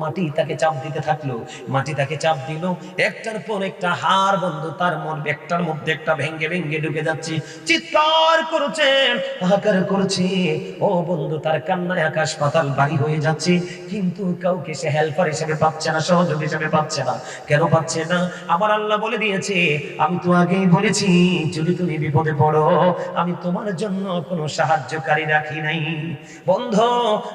মাটি তাকে চাপ দিতে থাকলো, মাটি তাকে চাপ দিল, একটার পর একটা হাড় বন্ধু তার একটার মধ্যে একটা ভেঙ্গে ভেঙ্গে ঢুকে যাচ্ছে, চিৎকার করছে, হাহাকার করছে। ও বন্ধু, তার কান্নায় আকাশ পাতাল বাড়ি হয়ে যাচ্ছে, কিন্তু কাউকে সে হেল্পার হিসেবে পাচ্ছে না, সহযোগী হিসেবে পাচ্ছে না। কেন পাচ্ছে না? আমার আল্লাহ বলে দিয়েছে, আমি তো আগেই বলেছি, যদি তুমি বিপদে পড়ো আমি তোমার জন্য কোনো সাহায্যকারী রাখি নাই। বন্ধু,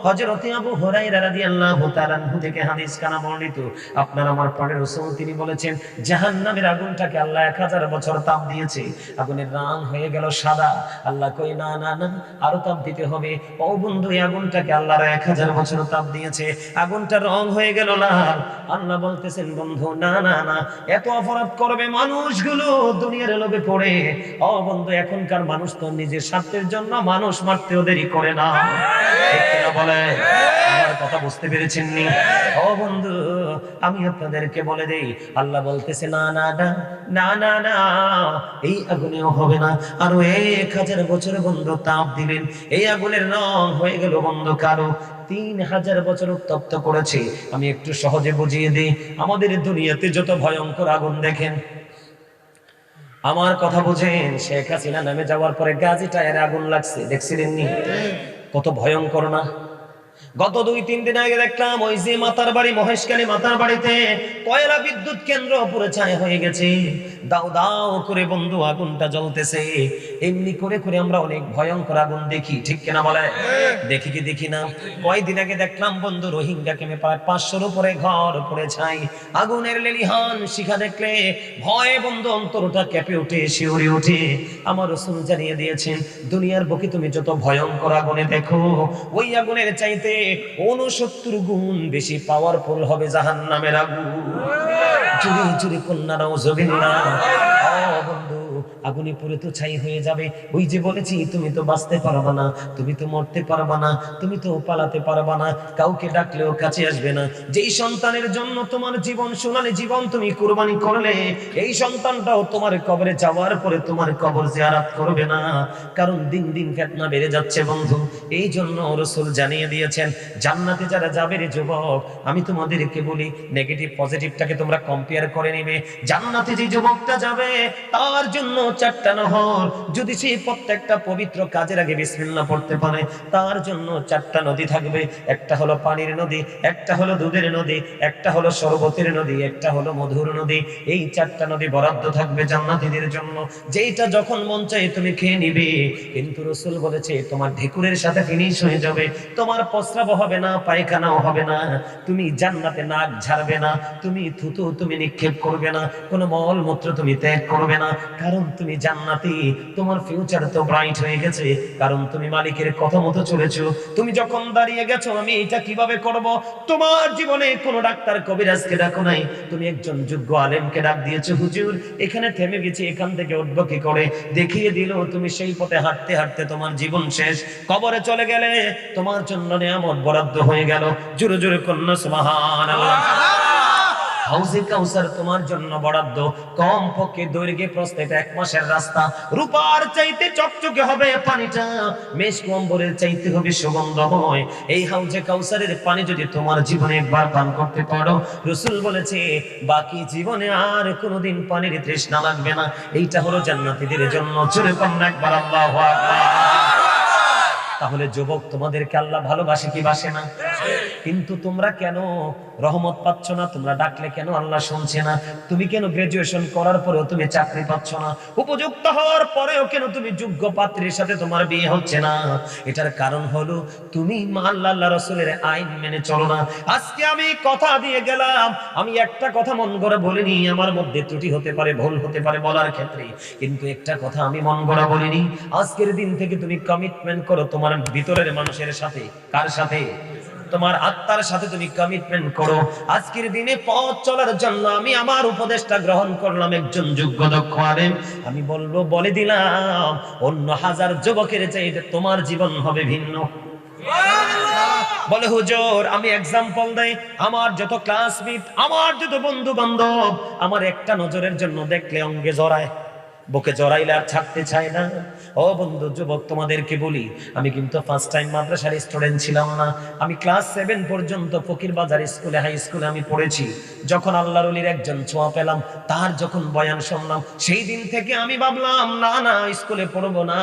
হযরত আবু হুরায়রা রাদিয়াল্লাহু তাআলা থেকে হাদিস কানা বর্ণিত, আপনার আমার প্রাণের রাসূল তিনি বলেছেন, জাহান্নামের আগুনটাকে আল্লাহ 1000 বছর তাপ দিয়েছে, আগুনের রং হয়ে গেল সাদা। আল্লাহ কই না না না, আরো তাপ দিতে হবে। ও বন্ধু, এই আগুনটাকে আল্লাহর 1000 বছর তাপ দিয়েছে, আগুনটার রং হয়ে গেল লাল। আল্লাহ বলতেছেন, বন্ধু না না না, এত অপরাধ করবে মানুষগুলো দুনিয়ার লোভে পড়ে। ও বন্ধু, এখনকার মানুষ তো নিজের স্বার্থের জন্য মানুষ মারতেও দেরি করে না, ঠিক কিনা বলে? আমার কথা বুঝতে পেরেছেন নি? ও বন্ধু, আমি আপনাদেরকে বলে দেই, আল্লাহ বলতেছে না না না না না না, এই আগুনেও হবে না, আরো 1000 বছর বন্ধু তাপ দিলেন, এই আগুনের রং হয়ে গেল বন্ধু কালো। 3000 বছর উত্তপ্ত করেছে। আমি একটু সহজে বুঝিয়ে দিই, আমাদের দুনিয়াতে যত ভয়ঙ্কর আগুন দেখেন, আমার কথা বুঝেন, শেখ হাসিনা নামে যাওয়ার পরে গাজী টায়ারে আগুন লাগছে, দেখছিলেন নি? কত ভয়ঙ্কর না? গত 2-3 দিন আগে দেখলাম ওই যে মাতার বাড়ি, মহেশখালী মাতার বাড়িতে কয়লা বিদ্যুৎ কেন্দ্র পুরো ছাই হয়ে গেছে, দাও দাও করে বন্ধু আগুনটা জ্বলতেছে। এমনি করে করে আমরা অনেক ভয়ঙ্কর আগুন দেখি, ঠিক কিনা বলে? দেখি কি দেখি না? কয়দিন আগে দেখলাম বন্ধু রোহিঙ্গা ক্যাম্পে প্রায় 500-র উপরে ঘর পুড়ে ছাই, আগুনের লেলিহান শিখা দেখলে ভয়ে বন্ধু অন্তরটা কেঁপে ওঠে, শিউরে ওঠে। আমার রাসূল জানিয়ে দিয়েছেন, দুনিয়ার বুকে তুমি যত ভয়ঙ্কর আগুনে দেখো, ওই আগুনের চাইতে 69 গুণ বেশি পাওয়ারফুল হবে জাহান্নামের আগুন। জুরি জুরি কন্যা নাউজুবিল্লাহ। ও বন্ধু, আগুনে পুড়ে তো ছাই হয়ে যাবে। ওই যে বলেছি, তুমি তো বাঁচতে পারবা না, তুমি তো মরতে পারবা না, তুমি তো পালাতে পারবা না, কাউকে ডাকলেও কাছে আসবে না। যেই সন্তানের জন্য তোমার জীবন, সোনালী জীবন তুমি কুরবানি করলে, এই সন্তানটাও তোমার কবরে যাওয়ার পরে তোমার কবর জিয়ারত করবে না, কারণ দিন দিন ফিতনা বেড়ে যাচ্ছে বন্ধু। এই জন্য রাসূল জানিয়ে দিয়েছেন, জান্নাতে যারা যাবে রে যুবক, আমি তোমাদেরকে বলি, নেগেটিভ পজিটিভটাকে তোমরা কম্পেয়ার করে নিবে। জান্নাতে যে যুবকটা যাবে তার জন্য 4টা নহর, যদি সে প্রত্যেকটা পবিত্র কাজের আগে বিসমিল্লাহ পড়তে পারে, তার জন্য 4টা নদী থাকবে। একটা হলো পানির নদী, একটা হলো দুধের নদী, একটা হলো শরবতের নদী, একটা হলো মধুর নদী। এই 4টা নদী বরাদ্দ থাকবে জান্নাতীদের জন্য, যেইটা যখন মন চাই তুমি খেয়ে নিবে। কিন্তু রাসূল বলেছে, তোমার ঢেকুরের সাথে ফিনিশ হয়ে যাবে, তোমার প্রস্রাব হবে না, পায়খানাও হবে না, তুমি জান্নাতে নাক ঝাড়বে না, তুমি থুতু তুমি নিক্ষেপ করবে না, কোনো মল মূত্র তুমি ত্যাগ করবে না, কারণ তুমি জান্নাতি। তোমার ফিউচার তো ব্রাইট হয়ে গেছে, কারণ তুমি মালিকের কথা মতো চলেছো। তুমি যখন দাঁড়িয়ে গেছো, আমি এটা কিভাবে করব, তোমার জীবনে কোনো ডাক্তার কবিরাজকে ডাকো নাই, তুমি একজন যোগ্য আলেমকে ডাক দিয়েছো, হুজুর এখানে থেমে গেছি, এখান থেকে উঠবো কি করে, দেখিয়ে দিল। তুমি সেই পথে হাঁটতে হাঁটতে তোমার জীবন শেষ, কবরে চলে গেলে তোমার জন্য নিয়ামত বরাদ্দ হয়ে গেল। জোরে জোরে কন্যা সুবহানাল্লাহ। হাউজে কাউসার তোমার জন্য বরাদ্দ, কম পক্ষে দৈর্ঘ্যে প্রস্থে 1 মাসের রাস্তা, রূপার চাইতে চকচকে হবে পানিটা, মেশক অম্বরের চাইতে হবে সুগন্ধময়। এই হাউজে কাউসারের পানি যদি তোমার জীবনে একবার পান করতে পারো, রাসূল বলেছে বাকি জীবনে আর কোনোদিন পানির তৃষ্ণা লাগবে না। এইটা হলো জান্নাতীদের জন্য। জোরে কন্যা একবার আল্লাহু আকবার। তাহলে যুবক, তোমাদেরকে আল্লাহ ভালোবাসে কি বাসে না? কিন্তু তোমরা কেন রহমত পাচ্ছ না? তোমরা ডাকলে কেন আল্লাহ শুনছে না? তুমি কেন গ্রাজুয়েশন করার পরেও তুমি চাকরি পাচ্ছ না? উপযুক্ত হওয়ার পরেও কেন তুমি যোগ্য পাত্রীর সাথে তোমার বিয়ে হচ্ছে না? এটার কারণ হলো তুমি আল্লাহ রাসূলের আইন মেনে চলো না। আজকে আমি কথা দিয়ে গেলাম, আমি একটা কথা মন গড়া বলিনি, আমার মধ্যে ত্রুটি হতে পারে, ভুল হতে পারে বলার ক্ষেত্রে, কিন্তু একটা কথা আমি মন গড়া বলিনি। আজকের দিন থেকে তুমি কমিটমেন্ট করো তোমার ভিতরের মানুষের সাথে। কার সাথে? তোমার আত্মার সাথে তুমি কমিটমেন্ট করো। আজকের দিনে পথ চলার জন্য আমি আমার উপদেশটা গ্রহণ করলাম, একজন যোগ্য দক্ষ আলেম। আমি বলে দিলাম, অন্য 1000 যুবকের চাইতে তোমার জীবন হবে ভিন্ন। বলে হুজুর, আমি एग्जांपल দেই, আমার যত ক্লাসমেট, আমার যত বন্ধু বান্ধব, আমার একটা নজরের জন্য দেখলে অঙ্গে জড়ায়। বুকে জড়াইলে আর ছাড়তে চায় না। ও বন্ধু যুবক, তোমাদেরকে বলি, আমি কিন্তু ফার্স্ট টাইম মাদ্রাসার স্টুডেন্ট ছিলাম না। আমি ক্লাস 7 পর্যন্ত ফকির বাজার স্কুলে, হাই স্কুলে আমি পড়েছি। যখন আল্লাহর ওলির একজন ছোঁয়া পেলাম, তার যখন বয়ান শুনলাম, সেই দিন থেকে আমি ভাবলাম না না, স্কুলে পড়বো না,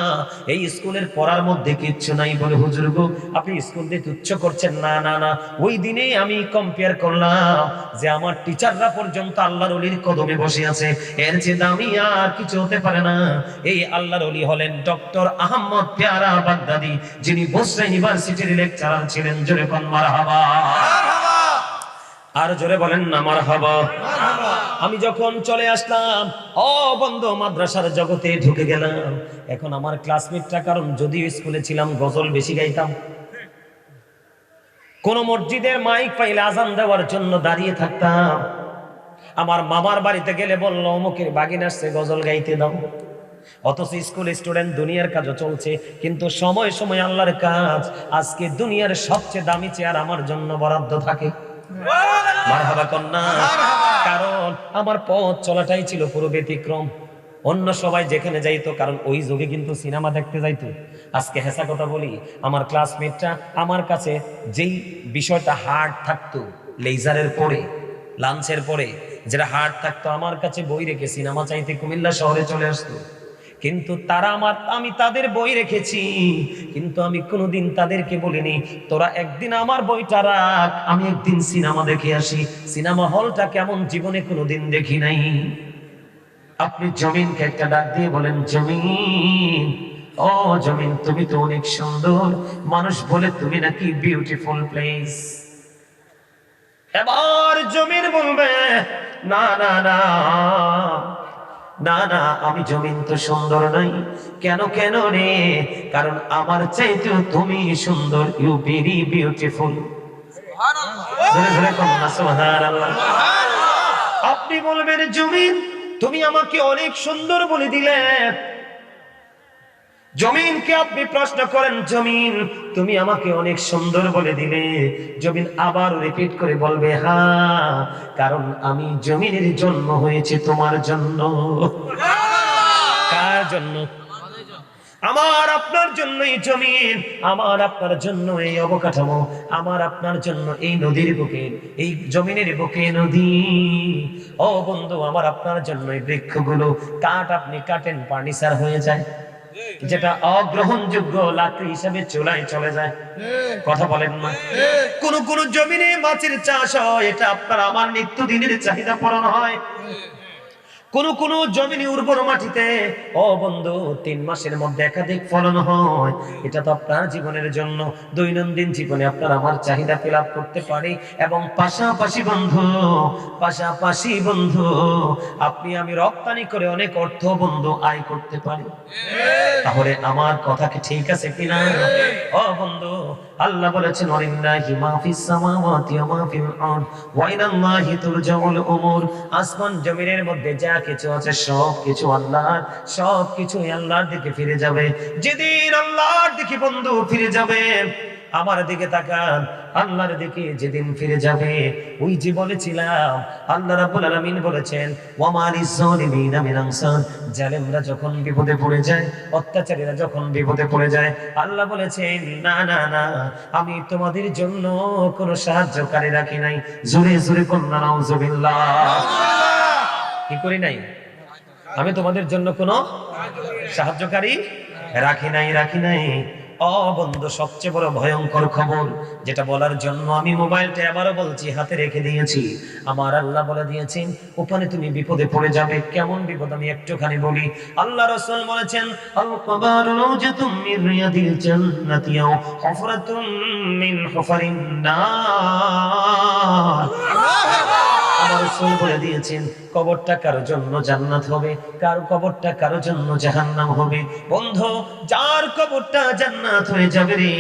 এই স্কুলের পড়ার মধ্যে কিচ্ছু নাই। বলে হুজুর গো, আপনি স্কুল দিয়ে তুচ্ছ করছেন। না না না, ওই দিনেই আমি কম্পেয়ার করলাম যে আমার টিচাররা পর্যন্ত আল্লাহর ওলির কদমে বসে আছে, এর চেয়ে দামি আর কিছু হতে পারে না। এই আল্লাহর ওলি হলেন ডক্টর আহমদ পেয়ারা বাগদাদি, যিনি বসরা ইউনিভার্সিটির লেকচারার ছিলেন। জোরে কোন মারহাবা, আর জোরে বলেন না মারহাবা। আমি যখন চলে আসলাম, ও বন্ধু, মাদ্রাসার জগতে ঢুকে গেলাম। এখন আমার ক্লাসমেটরা, কারণ যদিও স্কুলে ছিলাম, গজল বেশি গাইতাম। কোন মসজিদের মাইক পাইলে আজান দেওয়ার জন্য দাঁড়িয়ে থাকতাম। আমার মামার বাড়িতে গেলে বললো অমুকের বাগিন আসছে, গজল গাইতে দাও। অথচ স্কুল স্টুডেন্ট, দুনিয়ার কাজও চলছে, কিন্তু সময় সময় আল্লাহর কাজ। আজকে দুনিয়ার সবচেয়ে দামি চেয়ার আমার জন্য বরাদ্দ থাকে। মারহাবা কন্যা। কারণ আমার পথ চলাটাই ছিল পুরো ব্যতিক্রম। অন্য সবাই যেখানে যাইতো, কারণ ওই যুগে কিন্তু সিনেমা দেখতে যাইতো। আজকে হেসা কথা বলি, আমার ক্লাসমেটরা আমার কাছে যেই বিষয়টা হার্ড থাকতো, লেজারের পরে, লাঞ্চের পরে যেটা হার্ড থাকতো, আমার কাছে বই রেখে সিনেমা চাইতে কুমিল্লা শহরে চলে আসতো। কিন্তু তারা আমি তাদের বই রেখেছি, কিন্তু আমি কোনোদিন তাদেরকে বলিনি তোরা একদিন আমার বইটা রাখ, আমি একদিন সিনেমা দেখে আসি। সিনেমা হলটা কেমন জীবনে কোনোদিন দেখি নাই। আপনি জমিনকে একটা ডাক দিয়ে বলেন, জমিন, ও জমিন, তুমি তো অনেক সুন্দর। মানুষ বলে তুমি নাকি বিউটিফুল প্লেস। এবার জমিন বলবে, না না না না না, আমি জমিন তো সুন্দর নাই। কেন কেন রে? কারণ আমার চাইতে তুমি সুন্দর। You very beautiful. আপনি বলবেন, জমিন তুমি আমাকে অনেক সুন্দর বলে দিলে। জমিনকে আপনি প্রশ্ন করেন, জমিন তুমি আমাকে অনেক সুন্দর বলে দিলে। জমিন আবার রিপিট করে বলবে, হ্যাঁ, কারণ আমি জমিনের জন্ম হয়েছে তোমার জন্য। কার জন্য? আমার আপনার জন্য এই জমিন, আমার আপনার জন্য এই অবকাঠামো, আমার আপনার জন্য এই নদীর বুকে, এই জমিনের বুকে নদী। ও বন্ধু, আমার আপনার জন্য এই বৃক্ষগুলো। কাঠ আপনি কাটেন, ফার্নিচার হয়ে যায়, যেটা অগ্রহণযোগ্য লাকড়ি হিসাবে চুলায় চলে যায়। কথা বলেন না? কোন কোন জমিনে মাছের চাষ হয়, এটা আপনার আমার নিত্যদিনের চাহিদা পূরণ হয়। কোন কোন জমিনে উর্বর মাটিতে, ও বন্ধু, 3 মাসের মধ্যে একাধিক ফলন হয়। এটা তো আপনার জীবনের জন্য, দৈনন্দিন জীবনে আপনার আমার চাহিদা ফিল আপ করতে পারি। এবং পাশাপাশি বন্ধু, আপনি আমি রপ্তানি করে অনেক অর্থ বন্ধু আয় করতে পারি। তাহলে আমার কথা কি ঠিক আছে কিনা? ও বন্ধু, আল্লাহ বলেছেন, ওয়ালিল্লাহি মা ফিস সামাওয়াতি ওয়া মা ফিল আরদ ওয়া ইলাল্লাহি তুরজাউল উমুর। আসমান জমিনের মধ্যে যা কিছু আছে সব কিছু আল্লাহর, সব কিছু আল্লাহর দিকে ফিরে যাবে। যেদিন আল্লাহর দিকে বন্ধু ফিরে যাবে, আমার দিকে তাকান, আল্লাহর দিকে যেদিন ফিরে যাবে, ওই যে বলেছিলাম, আল্লাহ রাব্বুল আলামিন বলেছেন, ওয়া মা লিয-যালিমিনা মিন আনসার। জালেমরা যখন বিপদে পড়ে যায়, অত্যাচারীরা যখন বিপদে পড়ে যায়, আল্লাহ বলেছেন, না না না, আমি তোমাদের জন্য কোনো সাহায্যকারী রাখি নাই। জোরে জোরে কন্যা নাউজুবিল্লাহ। কি করি নাই? আমি তোমাদের জন্য কোনো সাহায্যকারী রাখি নাই। ও বন্ধু, সবচেয়ে বড় ভয়ঙ্কর খবর, যেটা বলার জন্য আমি মোবাইলটা আবারও বলছি, হাতে রেখে দিয়েছি। আমার আল্লাহ বলে দিয়েছেন, ওখানে তুমি বিপদে পড়ে যাবে। কেমন বিপদ আমি একটুখানি বলি। আল্লাহ রাসূল বলেছেন, আল কবারু রাউজাতুম মির রিয়াদিল জান্নাতি আও হুফরাতুম মিন হুফারিন নার। আমার রাসূল বলে দিয়েছেন, কবরটা কারো জন্য জান্নাত হবে, কারো কবরটা কারো জন্য জাহান্নাম হবে। বন্ধু, যার কবরটা জান্নাত হয়ে যাবে রে,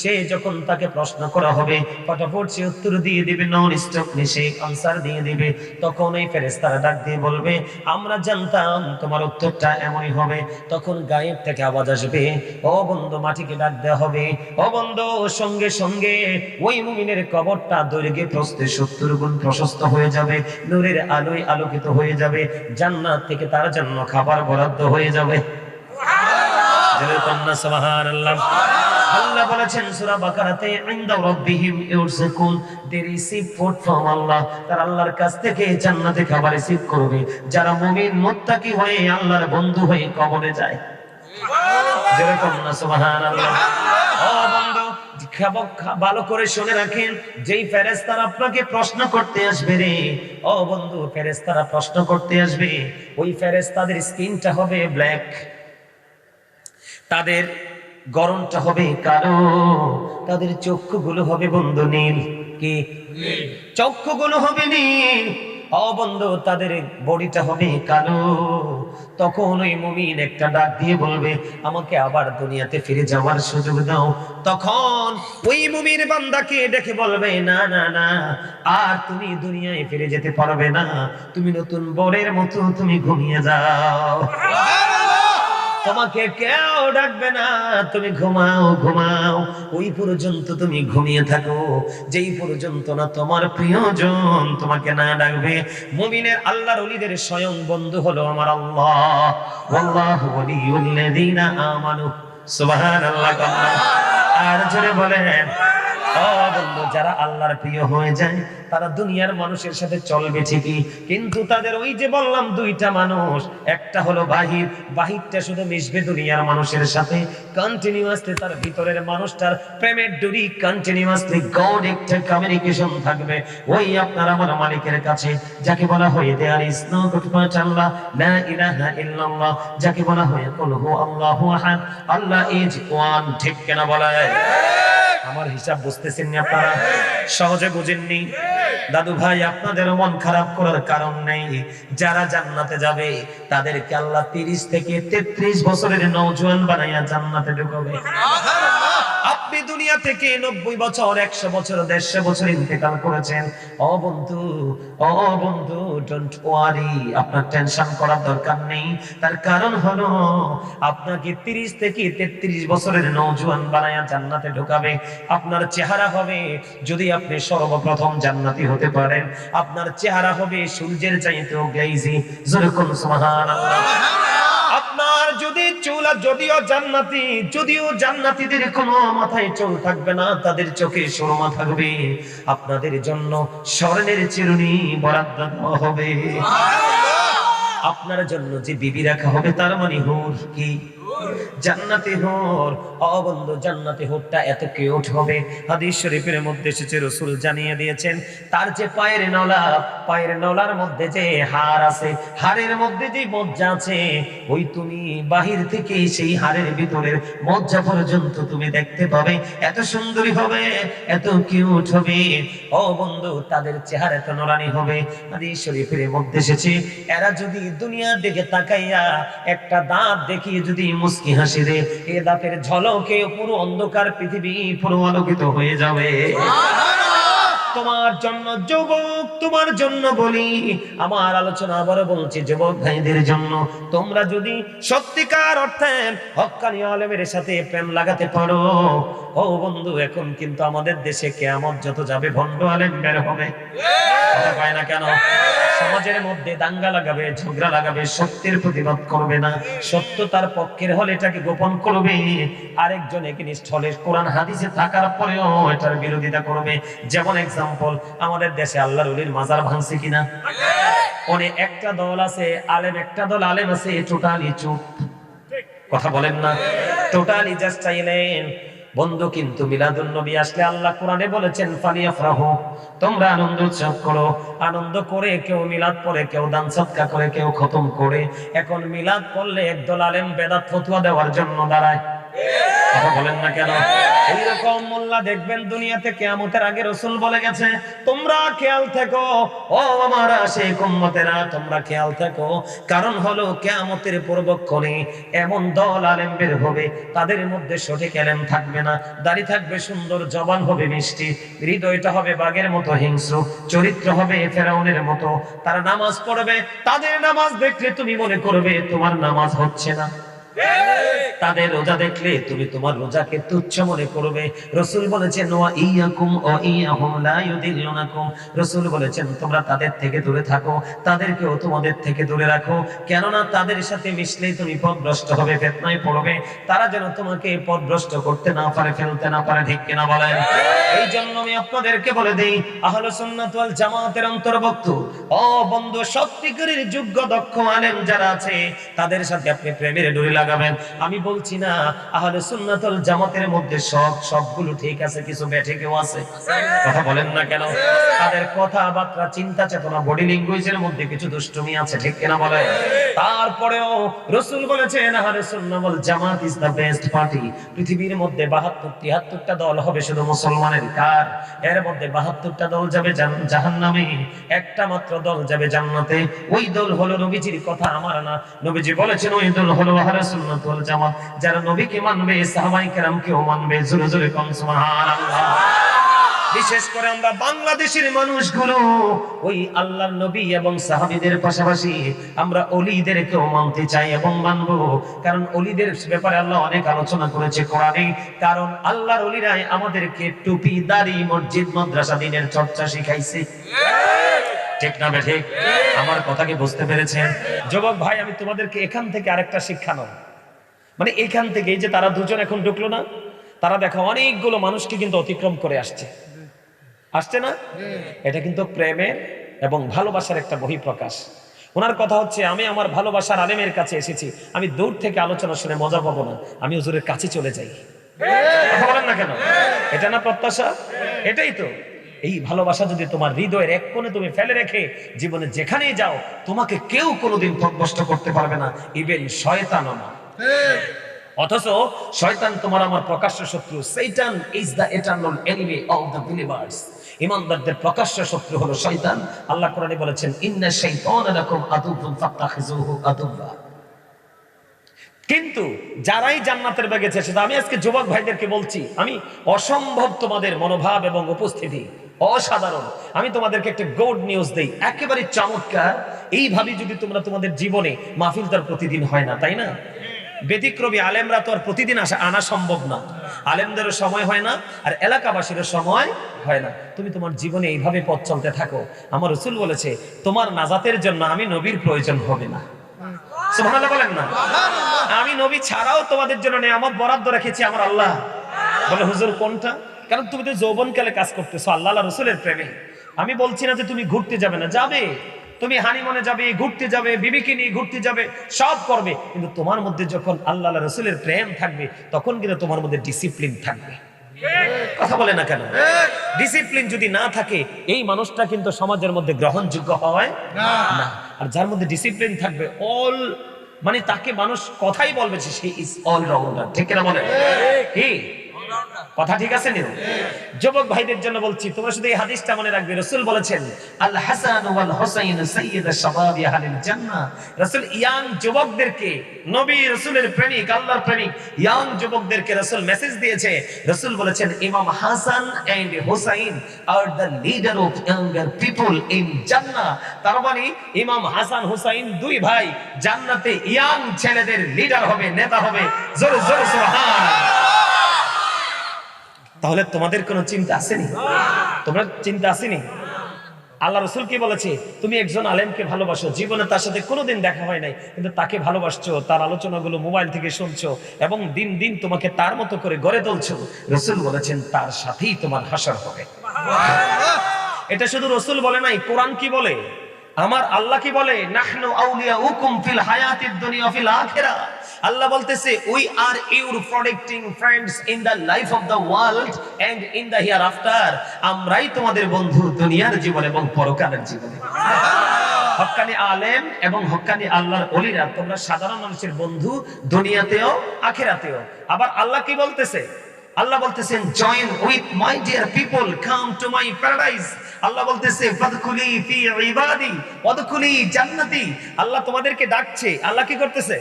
সে যখন তাকে প্রশ্ন করা হবে, ফটাফট সে উত্তর দিয়ে দিবে, নন স্টপ সে আনসার দিয়ে দিবে। তখন এই ফেরেশতারা ডাক দিয়ে বলবে, আমরা জানতাম তোমার উত্তরটা এমনই হবে। তখন গায়েব থেকে আওয়াজ আসবে, ও বন্ধু, মাটিকে ডাক দেওয়া হবে। ও বন্ধু, সঙ্গে সঙ্গে ওই মুমিনের কবরটা দৈর্ঘ্যে প্রস্থে 70 গুণ প্রশস্ত হয়ে যাবে। নূরের আলোয় আলোকিত হয়ে যাবে, জান্নাত থেকে তার জন্য খাবার বরাদ্দ হয়ে যাবে। জোরে কন্যা সুবহানাল্লাহ। আল্লাহ বলেছেন সূরা বাকারাতে, ইনদা রাব্বিহিম ইউরযাকুন, দে রিসিভ ফুড ফ্রম আল্লাহ, তারা আল্লাহর কাছ থেকে জান্নাতে খাবার রিসিভ করবে যারা মুমিন মুত্তাকি হয়ে আল্লাহর বন্ধু হয়ে কবরে যায়। জোরে কন্যা সুবহানাল্লাহ। ও বন্ধু, ভালো করে শুনে রাখেন, যেই ফেরেশতারা আপনাকে প্রশ্ন করতে আসবে রে, ও বন্ধু, ফেরেশতারা প্রশ্ন করতে আসবে, ওই ফেরেশতাদের স্কিনটা হবে ব্ল্যাক, তাদের গরমটা হবে কালো, তাদের চক্ষুগুলো হবে বন্ধু নীল। কি চক্ষুগুলো হবে নীল, ও বন্ধু, তাদের বডিটা হবে কালো। তখন ওই মুমিন একটা ডাক দিয়ে বলবে, আমাকে আবার দুনিয়াতে ফিরে যাওয়ার সুযোগ দাও। তখন ওই মুমিন বান্দাকে ডেকে বলবে, না না না, আর তুমি দুনিয়ায় ফিরে যেতে পারবে না, তুমি নতুন বরের মতো তুমি ঘুমিয়ে যাও, তোমাকে কেউ ডাকবে না, তুমি ঘুমাও ঘুমাও, ওই পর্যন্ত তুমি ঘুমিয়ে থাকো, যেই পর্যন্ত না তোমার প্রিয়জন তোমাকে না ডাকবে। মুমিনের আল্লাহর ওলিদের স্বয়ং বন্ধু হলো আমার আল্লাহ। ওয়াল্লাহু ওয়ালিয়ুল্লাযীনা আমানু। সুবহানাল্লাহ। আর জোরে বলেন, ও বন্ধু, যারা আল্লাহর প্রিয় হয়ে যায় তারা দুনিয়ার মানুষের সাথে চলবে ঠিকই, কিন্তু তাদের ওই যে বললাম দুইটা মানুষ, একটা হলো বাহির, বাহিরটা শুধু মিশবে দুনিয়ার মানুষের সাথে, কন্টিনিউয়াসলি তার ভিতরের মানুষটার প্রেমের ডুরি কন্টিনিউয়াসলি গড একটা কমিউনিকেশন থাকবে ওই আপনার আমার মালিকের কাছে, যাকে বলা হয় there is no god but Allah, লা ইলাহা ইল্লাল্লাহ, যাকে বলা হয় কুল হু আল্লাহু আহাদ, আল্লাহ ইজ ওয়ান। ঠিক কিনা বলেন? আমার হিসাব বুঝতেছেন না আপনারা? সহজে বুঝেননি? দাদু ভাই, আপনাদের মন খারাপ করার কারণ নেই। যারা জান্নাতে যাবে তাদেরকে আল্লাহ 30 থেকে 33 বছরের নওজোয়ান বানাইয়া জান্নাতে ঢুকাবে। আপনি দুনিয়া থেকে 90 বছর, 100 বছর, 150 বছর ইন্তেকাল করেছেন, ও বন্ধু, ও বন্ধু, ডোন্ট ওয়ারি, আপনার টেনশন করার দরকার নেই। তার কারণ হলো আপনাকে 30 থেকে 33 বছরের নওজোয়ান বানায়া জান্নাতে ঢোকাবে। আপনার চেহারা হবে, যদি আপনি সর্বপ্রথম জান্নাতি হতে পারেন, আপনার চেহারা হবে সূর্যের চাইতেও গ্লেজি। জোরে কোন সুবহানাল্লাহ। আপনার যদি চুল, যদিও জান্নাতীদের কোনো মাথায় চুল থাকবে না, তাদের চোখে সুরমা থাকবে, আপনাদের জন্য স্বর্ণের চিরুনি বরাদ্দ দেওয়া হবে। আপনার জন্য যে বিবি রাখা হবে তার মানে হুর। কি জান্নাতি হুর। ও বন্ধু, জান্নাতি হুরটা এত কিউট হবে, হাদিস শরীফের মধ্যে এসেছে, রাসূল জানিয়ে দিয়েছেন, তার যে পায়ের নলার মধ্যে যে হাড় আছে, হাড়ের মধ্যে যে মজ্জা আছে, ওই তুমি বাহির থেকে সেই হাড়ের ভিতরের মজ্জা পর্যন্ত তুমি দেখতে পাবে, এত সুন্দরী হবে, এত কিউট হবে। ও বন্ধু, তাদের চেহারা এত নোরানি হবে, হাদিস শরীফের মধ্যে এসেছে, এরা যদি দুনিয়ার দিকে তাকাইয়া একটা দাঁত দেখিয়ে যদি মুস্কি হাসি দে, এই দাঁতের ঝলকে পুরো অন্ধকার পৃথিবী পুরো আলোকিত হয়ে যাবে। তোমার জন্য যুবক, তোমার জন্য বলি, আমার আলোচনা আবার বলছি যুবক ভাইদের জন্য, তোমরা যদি সত্যিকার অর্থে হক্কানি আলেমের সাথে প্রেম লাগাতে পারো, ও বন্ধু, এখন কিন্তু আমাদের দেশে কিয়ামত যত যাবে ভণ্ড আলেম বের হবে। কথা পায় না কেন? সমাজের মধ্যে দাঙ্গা লাগাবে, ঝগড়া লাগাবে, সত্যের প্রতিবাদ করবে না, সত্য তার পক্ষের হলে এটাকে গোপন করবে, আরেকজন এগেইনস্ট হলে কোরআন হাদিসে থাকার পরেও এটার বিরোধিতা করবে। যেমন এক্সাম্পল, আমাদের দেশে আল্লাহর ওলির মাজার ভাঙছে কিনা? অনেক একটা দল আছে আলেম, একটা দল আলেম আছে টোটালি চুপ, কথা বলেন না, টোটালি জাস্ট সাইলেন্ট। বন্ধু, কিন্তু মিলাদুন নবী আসলে আল্লাহ কোরআনে বলেছেন ফালিয়াফরাহু, তোমরা আনন্দ উৎসব করো। আনন্দ করে কেউ মিলাদ পড়ে, কেউ দান সদকা করে, কেউ খতম করে। এখন মিলাদ পড়লে একদল আলেম বেদাত ফতোয়া দেওয়ার জন্য দাঁড়ায়, কথা বলেন না কেন? এইরকম মোল্লা দেখবেন দুনিয়াতে কিয়ামতের আগে রাসূল বলে গেছে, তোমরা খেয়াল থেকো, ও আমার আশিক উম্মতেরা, তোমরা খেয়াল থেকো, কারণ হলো কিয়ামতের পূর্বক্ষণে এমন দল আলেম বের হবে, তাদের মধ্যে সঠিক ইলম থাকবে না, দাড়ি থাকবে সুন্দর, জবান হবে মিষ্টি, হৃদয়টা হবে বাঘের মতো হিংস্র, চরিত্র হবে ফেরাউনের মতো। তারা নামাজ পড়বে, তাদের নামাজ দেখলে তুমি মনে করবে তোমার নামাজ হচ্ছে না। তাদের রোজা দেখলে তুমি তোমার রোজাকে তুচ্ছ মনে করবে। রাসূল বলেছেন ওয়া ইয়াকুম ওয়া ইয়াহুম লা ইউদিল্লুনাকুম, রাসূল বলেছেন তোমরা তাদের থেকে দূরে থাকো, তাদেরকেও তোমাদের থেকে দূরে রাখো, কেননা তাদের সাথে মিশলেই তুমি পথভ্রষ্ট হবে, ফিতনায় পড়বে। তারা যেন তোমাকে পথভ্রষ্ট করতে না পারে, ফেলতে না পারে, ঠিক কিনা বলেন? এই জন্য আমি আপনাদেরকে বলে দেই, আহলুস সুন্নাত ওয়াল জামাতের অন্তর্ভুক্ত ও বন্ধু, সত্যিকারের যোগ্য দক্ষ আলেম যারা আছে তাদের সাথে আপনি প্রেমের ডোরি লাগাবেন। আমি বলছি না আহলুস সুন্নাত ওয়াল জামাতের মধ্যে সবগুলো ঠিক আছে, কিছু বেঠিকও আছে। কথা বলেন না কেন? তাদের কথাবার্তা, চিন্তা চেতনা, বডি ল্যাঙ্গুয়েজের মধ্যে কিছু দুষ্টুমি আছে, ঠিক কিনা বলেন? তারপরেও রাসূল বলেছেন আহলুস সুন্নাত ওয়াল জামাত ইজ দ্য বেস্ট পার্টি। পৃথিবীর মধ্যে 72-73টা দল হবে শুধু মুসলমানের। কার? এর মধ্যে 72টা দল যাবে জাহান্নামে, একটা মাত্র দল যাবে জান্নাতে। ওই দল হলো নবীজির কথা, আমার না। নবীজি বলেছেন ওই দল হলো আহলুস সুন্নাত ওয়াল জামাত, যারা নবীকে মানবে, সাহাবায়ে কেরামকেও মানবে। জোরে জোরে কোন সুবহানাল্লাহ। বিশেষ করে আমরা বাংলাদেশের মানুষগুলো ওই আল্লাহর নবী এবং সাহাবীদের পাশাপাশি আমরা ওলিদেরকেও মানতে চাই এবং মানব। কারণ ওলিদের ব্যাপারে আল্লাহ অনেক আলোচনা করেছে কোরআনে। কারণ আল্লাহর ওলিরাই আমাদেরকে টুপি, দাড়ি, মসজিদ, মাদ্রাসা, দ্বীনের চর্চা শিখাইছে, ঠিক না ঠিক? আমার কথা কি বুঝতে পেরেছেন? যুবক ভাই, আমি তোমাদেরকে এখান থেকে আরেকটা শিক্ষা নাও, মানে এখান থেকে এই যে তারা দুজন এখন ঢুকলো না, তারা দেখো অনেকগুলো মানুষকে কিন্তু অতিক্রম করে আসছে না? এটা কিন্তু প্রেমের এবং ভালোবাসার একটা বহিঃপ্রকাশ। ওনার কথা হচ্ছে, আমি আমার ভালোবাসার আলেমের কাছে এসেছি, আমি দূর থেকে আলোচনা শুনে মজা পাবো না, আমি হুজুরের কাছে চলে যাই। কথা বলেন না কেন? এটা না প্রত্যাশা? এটাই তো। এই ভালোবাসা যদি তোমার হৃদয়ের এক কোণে তুমি ফেলে রেখে জীবনে যেখানেই যাও, তোমাকে কেউ কোনোদিন পথভ্রষ্ট করতে পারবে না, ইভেন শয়তানও না। অথচ শয়তান তোমার আমার প্রকাশ্য শত্রু। শয়তান is the eternal enemy of the believers. ঈমানদারদের প্রকাশ্য শত্রু হলো শয়তান। আল্লাহ কোরআনে বলেছেন ইন্না শাইতানা লাকুম আদুউন ফাত্তাখিযুহু আদুওয়া। কিন্তু যারাই জান্নাতের বাগে গেছে, সেটা আমি আজকে যুবক ভাইদেরকে বলছি, আমি অসম্ভব তোমাদের মনোভাব এবং উপস্থিতি অসাধারণ। আমি তোমাদেরকে একটা গুড নিউজ দেই, একেবারে চমৎকার। এইভাবে যদি তোমরা তোমাদের জীবনে, মাহফিল তার প্রতিদিন হয় না, তাই না? ব্যতিক্রমী আলেমরা তো আর প্রতিদিন আনা সম্ভব না, আলেমদেরও সময় হয় না, আর এলাকাবাসীরও সময় হয় না। তুমি তোমার জীবনে এইভাবে পথ চলতে থাকো। আমার রাসূল বলেছে তোমার নাজাতের জন্য আমি নবীর প্রয়োজন হবে না। সুবহানাল্লাহ বলেন না? আমি নবী ছাড়াও তোমাদের জন্য নিয়ামত বরাদ্দ রেখেছি আমার আল্লাহ। বলে হুজুর কোনটা? কারণ তুমি তো যৌবনকালে কাজ করতেছো আল্লাহ রাসূলের প্রেমে। আমি বলছি না যে তুমি ঘুরতে যাবে না, যাবে, তুমি হানিমুনে যাবে, ঘুরতে যাবে, বিবিকে নিয়ে ঘুরতে যাবে, সব করবে, কিন্তু তোমার মধ্যে যখন আল্লাহ রাসূলের প্রেম থাকবে, তখন কিন্তু তোমার মধ্যে ডিসিপ্লিন থাকবে। কথা বলে না কেন? ডিসিপ্লিন যদি না থাকে, এই মানুষটা কিন্তু সমাজের মধ্যে গ্রহণযোগ্য হয় না। আর যার মধ্যে ডিসিপ্লিন থাকবে, অল মানে তাকে মানুষ কথাই বলবে যে সে ইজ অলরাউন্ডার, ঠিক না বলে? কি কথা ঠিক আছে নিও? যুবক ভাইদের জন্য বলছি, তোমরা শুধু এই হাদিসটা মনে রাখবে। রাসূল বলেছেন আল হাসান ওয়াল হুসাইন সাইয়্যিদু শাবাবি আহলিল জান্নাহ। রাসূল ইয়াং যুবকদেরকে, নবী রাসূলের প্রেমিক, আল্লাহর প্রেমিক ইয়াং যুবকদেরকে রাসূল মেসেজ দিয়েছে। রাসূল বলেছেন ইমাম Hasan and Husain are the leader of younger people in জান্নাহ। তার মানে ইমাম হাসান হুসাইন দুই ভাই জান্নাতে ইয়াং ছেলেদের লিডার হবে, নেতা হবে। জোরে জোরে সুবহানাল্লাহ। তাহলে তোমাদের কোনো চিন্তা আসেনি? তোমরা চিন্তা আসেনি? আল্লাহ রাসূল কি বলেছে? তুমি একজন আলেমকে ভালোবাসো, জীবনে তার সাথে কোনোদিন দেখা হয় নাই, কিন্তু তাকে ভালোবাসছো, তার আলোচনাগুলো মোবাইল থেকে শুনছো এবং দিন দিন তোমাকে তার মতো করে গড়ে তুলছো। রাসূল বলেছেন তার সাথেই তোমার হাসর হবে। এটা শুধু রাসূল বলে নাই, কোরআন কি বলে? আমার আল্লাহ কি বলে? নাহনু আউলিয়াউকুম ফিল হায়াতিদ দুনিয়া ফিল আখিরাহ। আল্লাহ বলতেছে we are your protecting friends in the life of the world and in the hereafter. আমরাই তোমাদের বন্ধু দুনিয়ার জীবনে এবং পরকালের জীবনে। হক্কানি আলেম এবং হক্কানি আল্লাহর ওলিরা তোমরা সাধারণ মানুষের বন্ধু, দুনিয়াতেও আখিরাতেও। আবার আল্লাহ কি বলতেছে? আল্লাহ বলতেছেন join with my dear people, come to my paradise. আল্লাহ বলতেছে ফাদখুলি ফি ইবাদি ওয়াদখুলি জান্নাতি। আল্লাহ তোমাদেরকে ডাকছে। আল্লাহ কি করতেছে?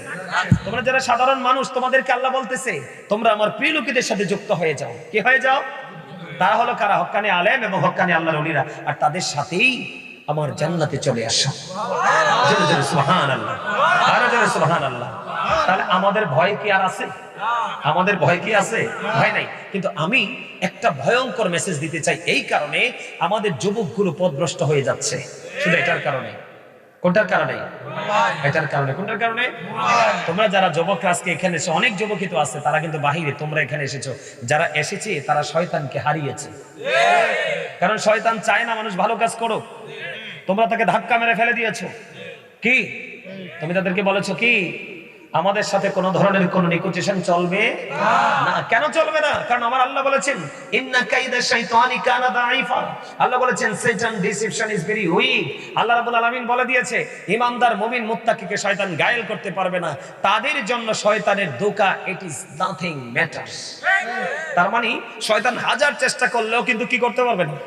তোমরা যারা সাধারণ মানুষ, তোমাদেরকে আল্লাহ বলতেছে তোমরা আমার প্রিয় লোকেদের সাথে যুক্ত হয়ে যাও। কি হয়ে যাও? তারা হলো কারা? হক্কানি আলেম এবং হক্কানি আল্লাহর ওলিরা। আর তাদের সাথেই আমার জান্নাতে চলে আসো। জোরে জোরে সুবহানাল্লাহ, আরো জোরে সুবহানাল্লাহ। তাহলে আমাদের ভয় কি আর আছে? আমাদের ভয় কি আছে? ভয় নাই। কিন্তু আমি একটা ভয়ঙ্কর মেসেজ দিতে চাই, এই কারণে আমাদের যুবকগুলো পথভ্রষ্ট হয়ে যাচ্ছে শুধু এটার কারণে। কোনটার কারণে? এটার কারণে। কোনটার কারণে? তোমরা যারা যুবকরা আজকে এখানে এসে, অনেক যুবকই তো আছে, তারা কিন্তু বাহিরে, তোমরা এখানে এসেছো। যারা এসেছে তারা শয়তানকে হারিয়েছে, কারণ শয়তান চায় না মানুষ ভালো কাজ করো। তোমরা তাকে ধাক্কা মেরে ফেলে দিয়েছো। কি তুমি তাদেরকে বলেছো কি আমাদের সাথে কোন ধরনের কোন নেগোসিয়েশন চলবে না? কেন চলবে না? কারণ আমার আল্লাহ বলেছেন ইন্না কাইদা শাইতানি কানা দাঈফা। আল্লাহ বলেছেন শয়তান ডিসেপশন ইজ ভেরি উইক। আল্লাহ রাব্বুল আলামিন বলে দিয়েছে ঈমানদার মুমিন মুত্তাকিকে শয়তান গায়েল করতে পারবে না। তাদের জন্য শয়তানের ধোঁকা ইট ইজ নাথিং ম্যাটারস। তার মানে শয়তান হাজার চেষ্টা করলেও কিন্তু কি করতে পারবে না,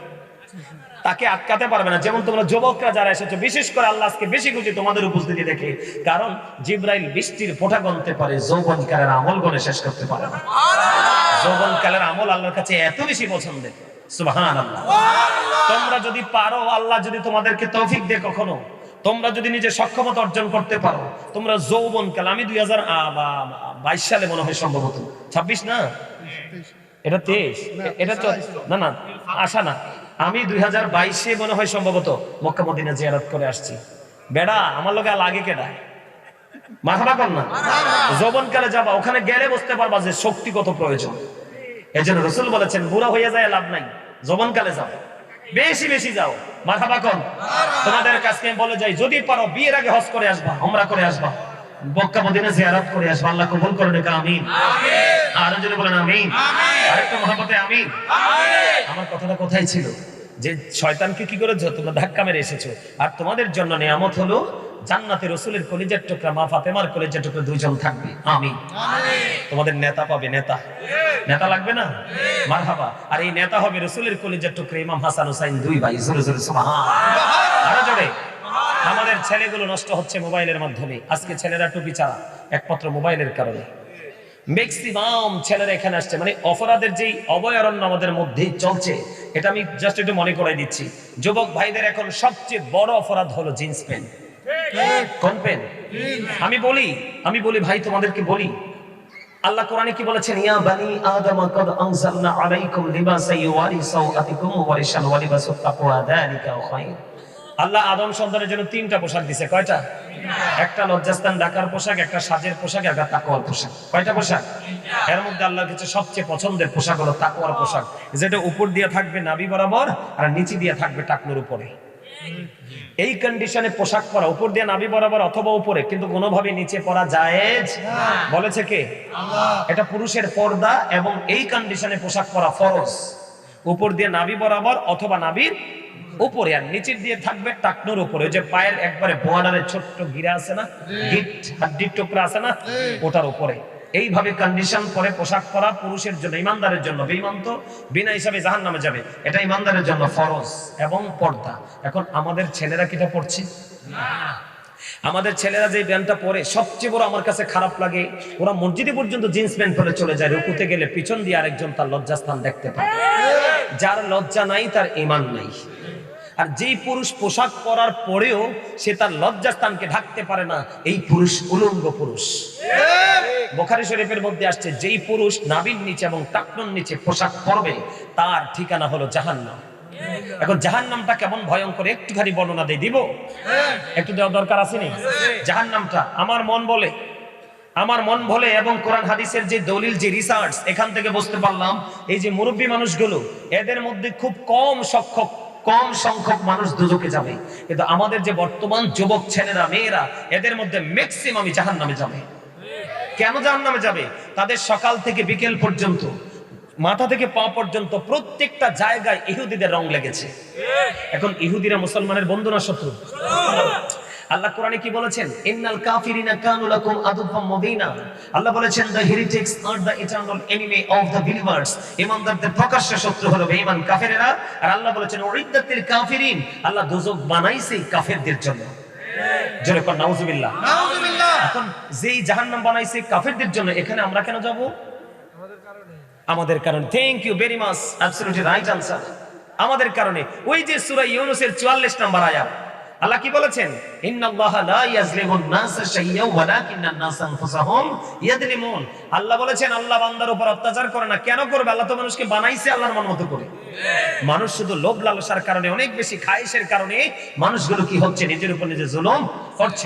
তাকে আটকাতে পারবে না। যেমন তোমরা যুবকরা যারা এসেছো, বিশেষ করে আল্লাহ আজকে বেশি খুশি তোমাদের উপস্থিতি দেখে, কারণ জিবরাইল বৃষ্টির ফোঁটা গণতে পারে, যৌবনকালের আমল গণে শেষ করতে পারে না। যৌবনকালের আমল আল্লাহর কাছে এত বেশি পছন্দের। সুবহানাল্লাহ। তোমরা যদি পারো, আল্লাহ যদি তোমাদেরকে তৌফিক দেয়, কখনো তোমরা যদি নিজে সক্ষমতা অর্জন করতে পারো, তোমরা যৌবনকাল, আমি 2022 সালে মনে হয় সম্ভবত, 26 না এটা 23, এটা তো না না আশা না, আমি 2022-এ মনে হয় সম্ভবত মক্কা মদিনা জিয়ারত করে আসছি। বেড়া আমার লোকে লাগে কেডা, মাথা কর না। যৌবনকালে যাবা, ওখানে গেলে বুঝতে পারবা যে শক্তি কত প্রয়োজন। এজন্য রাসূল বলেছেন বুড়া হয়ে যায় লাভ নাই, যৌবনকালে যাও, বেশি বেশি যাও, মাথা পাকন। তোমাদের কাছে আমি বলে যাই, যদি পারো বিয়ের আগে হজ করে আসবা, উমরা করে আসবা, মক্কা মদিনা জিয়ারত করে আসবা। আল্লাহ কবুল করুন, আমিন। আর যদি বলেন আমিন, আরেকটু মহব্বতে আমিন। আমার কথাটা কোথায় ছিল? যে শয়তানকে কি করেছো তোমরা, ধাক্কা মেরে এসেছো। আর তোমাদের জন্য নিয়ামত হলো জান্নাতে রাসূলের কলিজার টুকরা মা ফাতেমার কলিজার টুকরা দুইজন থাকবে। আমিন। তোমাদের নেতা পাবে, নেতা, নেতা লাগবে না? মারহাবা। আর এই নেতা হবে রাসূলের কলিজার টুকরা ইমাম হাসান হুসাইন, দুই ভাই। জোরে জোরে সুবহানাল্লাহ। আরো জোরে। আমাদের ছেলেগুলো নষ্ট হচ্ছে মোবাইলের মাধ্যমে। আজকে ছেলেরা টুপি ছাড়া, একমাত্র মোবাইলের কারণে। ম্যাক্সিমাম ছেলেরা এখানে আসছে, মানে অপরাধের যেই অভয়ারণ্য আমাদের মধ্যে চলছে, এটা আমি জাস্ট একটু মনে করাই দিচ্ছি। যুবক ভাইদের এখন সবচেয়ে বড় অপরাধ হলো জিন্স প্যান্ট। কোন প্যান্ট? আমি বলি ভাই, তোমাদেরকে বলি, আল্লাহ কোরআনে কি বলেছেন? ইয়া বানি আদম কাদ আনজালনা আলাইকুম লিবাসান ইউয়ারি সাওআতিকুম ওয়া রিশান ওয়া লিবাসুত তাকওয়া যালিকা খায়র। আল্লাহ আদম সন্তানের জন্য তিনটা পোশাক দিয়েছে। কয়টা? একটা লজ্জাস্থান ঢাকার পোশাক, একটা সাজের পোশাক, একটা তাকওয়ার পোশাক। কয়টা পোশাক? এর মধ্যে আল্লাহর কাছে সবচেয়ে পছন্দের পোশাক হলো তাকওয়ার পোশাক, যেটা উপর দিয়ে থাকবে নাভি বরাবর আর নিচে দিয়ে থাকবে টাকনুর উপরে। এই কন্ডিশনে পোশাক পরা, উপর দিয়ে নাভি বরাবর অথবা উপরে, কিন্তু কোনোভাবে নিচে পরা জায়েজ না। বলেছে কে? আল্লাহ। এটা পুরুষের পর্দা, এবং এই কন্ডিশনে পোশাক পরা ফরজ। উপর দিয়ে নাভি বরাবর অথবা নাভির উপরে, আর নিচের দিয়ে থাকবে টাকনুর উপরে। ওই যে পায়ের একবারে বর্ডারে ছোট্ট গিরা আছে না, গিট হাড্ডির টুকরা আছে না, ওটার উপরে। এইভাবে কন্ডিশন করে পোশাক পরা পুরুষের জন্য, ইমানদারের জন্য। বেঈমান তো বিনা হিসাবে জাহান্নামে যাবে। এটা ইমানদারের জন্য ফরজ এবং পর্দা। এখন আমাদের ছেলেরা কিটা পড়ছে না। আমাদের ছেলেরা যে প্যান্টটা পরে, সবচেয়ে বড় আমার কাছে খারাপ লাগে, ওরা মসজিদে পর্যন্ত জিন্স প্যান্ট পরে চলে যায়। রুকুতে গেলে পিছন দিয়ে আরেকজন তার লজ্জাস্থান দেখতে পায়। যার লজ্জা নাই তার ঈমান নাই। আর যেই পুরুষ পোশাক পরার পরেও সে তার লজ্জাস্থানকে ঢাকতে পারে না, এই পুরুষ উলঙ্গ পুরুষ। বুখারী শরীফের মধ্যে আসছে, যেই পুরুষ নাভির নিচে এবং টাকনুর নিচে পোশাক পরবে তার ঠিকানা হলো জাহান্নাম। এখন জাহান্নামটা কেমন ভয়ঙ্কর একটুখানি বর্ণনা দিয়ে দিব, একটু দেওয়ার দরকার আছে নি? জাহান্নামটা আমার মন বলে এবং কোরআন হাদিসের যে দলিল, যে রিসার্চ, এখান থেকে বুঝতে পারলাম এই যে মুরব্বী মানুষগুলো, এদের মধ্যে খুব কম সংখ্যক মানুষ দুজকে যাবে। কিন্তু আমাদের যে বর্তমান যুবক ছেলেরা মেয়েরা, এদের মধ্যে ম্যাক্সিমামই জাহান্নামে যাবে। কেন জাহান্নামে যাবে? তাদের সকাল থেকে বিকেল পর্যন্ত, মাথা থেকে পা পর্যন্ত প্রত্যেকটা জায়গায় ইহুদিদের রং লেগেছে। এখন ইহুদিরা মুসলমানের বন্ধু না শত্রু? আল্লাহ কোরআনে কি বলেছেন? ইন্নাল কাফিরিনা কানু লাকুম আদুফাম মুবিনা। আল্লাহ বলেছেন the heretics are the eternal enemy of the believers। ঈমানদারদের প্রকাশ্য শত্রু হলো বেঈমান কাফেরেরা। আর আল্লাহ বলেছেন উইদ্দাতিল কাফিরিন, আল্লাহ দোজখ বানাইছে কাফেরদের জন্য। জোরে কোন নাউজুবিল্লাহ। নাউজুবিল্লাহ। এখন যেই জাহান্নাম বানাইছে কাফেরদের জন্য, এখানে আমরা কেন যাব? আমাদের কারণে। Thank you very much, absolutely right answer. আমাদের কারণে। ওই যে সূরা ইউনূসের 44 নম্বর আয়াত, আল্লাহ কি বলেছেন? ইন্নাল্লাহা লা ইয়াজলিমুন নাসা শাইয়্যান ওয়ালাকিন্নান নাসা আনফুসাহুম ইয়াজলিমুন। আল্লাহ বলেছেন আল্লাহ বান্দার উপর অত্যাচার করে না। কেন করবে? আল্লাহ তো মানুষকে বানাইছে আল্লাহর মন মতো করে। মানুষ শুধু লোভ লালসার কারণে, অনেক বেশি খায়েশের কারণে মানুষগুলো কি হচ্ছে, নিজের উপর নিজে জুলুম করছে।